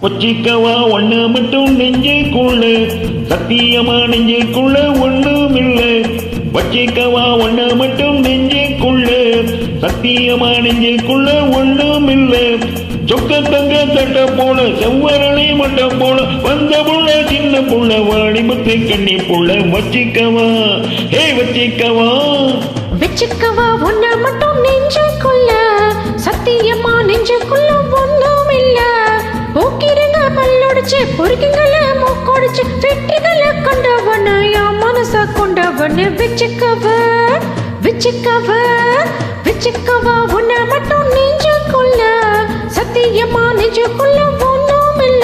வச்சிக்கவா ஒண்ணு மட்டும் நெஞ்சுக்குள்ள, சத்தியமா நெஞ்சுக்குள்ள ஒண்ணும் இல்ல. வச்சிக்கவா ஒண்ணு மட்டும் நெஞ்சுக்குள்ள, சத்தியமா நெஞ்சுக்குள்ள ஒண்ணும் இல்ல. சொக்க தங்க தட்ட போல செவ்வரணை மட்டம் போல வந்த புள்ள சின்ன புள்ள வாணிபத்து கண்ணி புள்ள. வச்சிக்கவா ஹே வச்சிக்கவா வச்சிக்கவா ஒண்ணு மட்டும் நெஞ்சுக்குள்ள, சத்தியமா நெஞ்சுக்குள்ள ஒண்ணும் இல்ல. போக்கிருங்க பல்லொடிச்சு பொறுக்குங்கள மூக்கொடிச்சு வெற்றிகளை கொண்டவன என் மனச கொண்டவன. வச்சிக்கவா வச்சிக்கவா வச்சிக்கவா ஒண்ணு மட்டும் நெஞ்சுக்குள்ள, சத்தியமா நெஞ்சுக்குள்ள ஒண்ணும் இல்ல.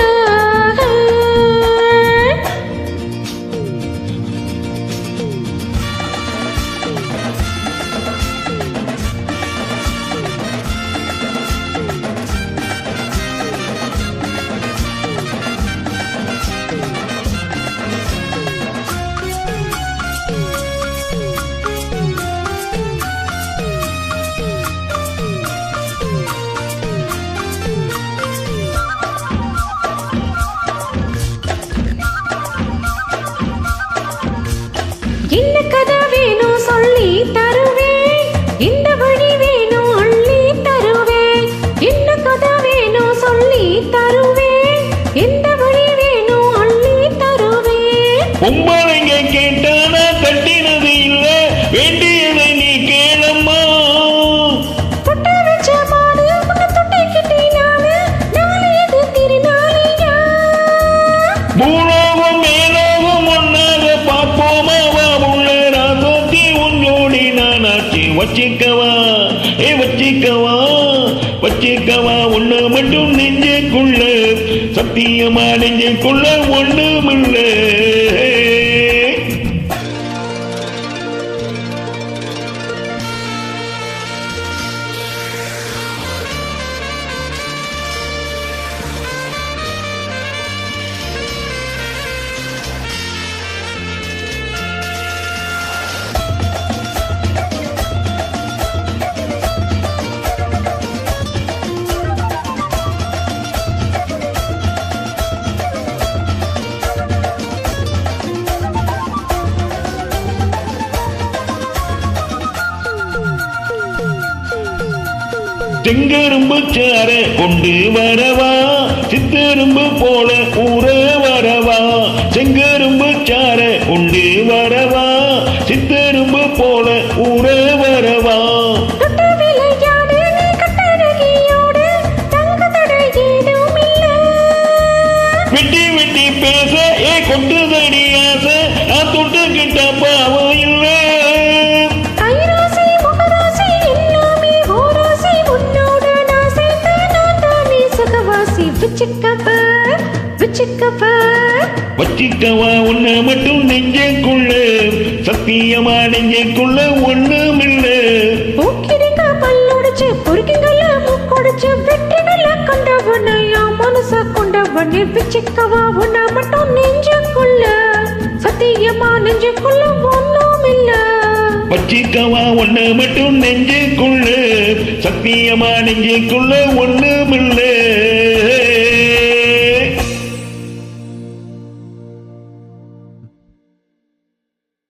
என்ன கதை வேணும் சொல்லி தருவேன், இந்த வழி வேணும் அள்ளி தருவேன். என்ன கதை வேணும் சொல்லி தருவேன், இந்த வழி வேணும் அள்ளி தருவேன். பொம்பளைங்க கேட்டானா கட்டினது இல்ல, வேண்டியதை நீ கேளம்மா. தொட்ட வச்ச மாடு உன்னை தொட்டிக்கிட்டே நானு, நாளை இது திருநாளையா. பூலோகம் மேலோகம் ஒன்னாக பார்ப்போமா வா உள்ள ராசோத்தி உன்னோடி நானாச்சு. வச்சிக்கவா ஏ வச்சிக்கவா வச்சிக்கவா ஒண்ணு மட்டும் நெஞ்சுக்குள்ள, சத்தியமா நெஞ்சுக்குள்ள ஒண்ணுமில்ல. செங்கரும்பு சார கொண்டு வரவா, சித்தரும்பு போல ஊற வரவா. செங்கரும்பு சார கொண்டு வரவா, சித்தரும்பு போல ஊற வரவா. தொட்ட விளையாடு நீ கட்டழகியோடு, தங்க தடை ஏதும் இல்ல. வெட்டி வெட்டி பேச ஏ கொட்டுதடி ஆசை, நான் தொட்டுக்கிட்ட பாவம் இல்ல. கைராசி முகராசி எல்லாமே ஓராசி, உன்னோட நான் சேர்த்து நான் தானே சுகவாசி. வச்சிக்கவா வச்சிக்கவா வச்சிக்கவா ஒண்ணு மட்டும் நெஞ்சுக்குள்ள, சத்தியமா நெஞ்சுக்குள்ள ஒண்ணுமில்ல. போக்கிருங்க பல்லொடிச்சு பொறுக்குங்கள மூக்கொடிச்சு வெற்றிகளை கொண்டவன என் மனச கொண்டவனே. வச்சிக்கவா ஒண்ணு மட்டும் நெஞ்சுக்குள்ள, சத்தியமா நெஞ்சுக்குள்ள ஒண்ணும் இல்ல. வச்சிக்கவா ஒண்ணு மட்டும் நெஞ்சுக்குள்ள, சத்தியமா நெஞ்சுக்குள்ள ஒண்ணுமில்ல.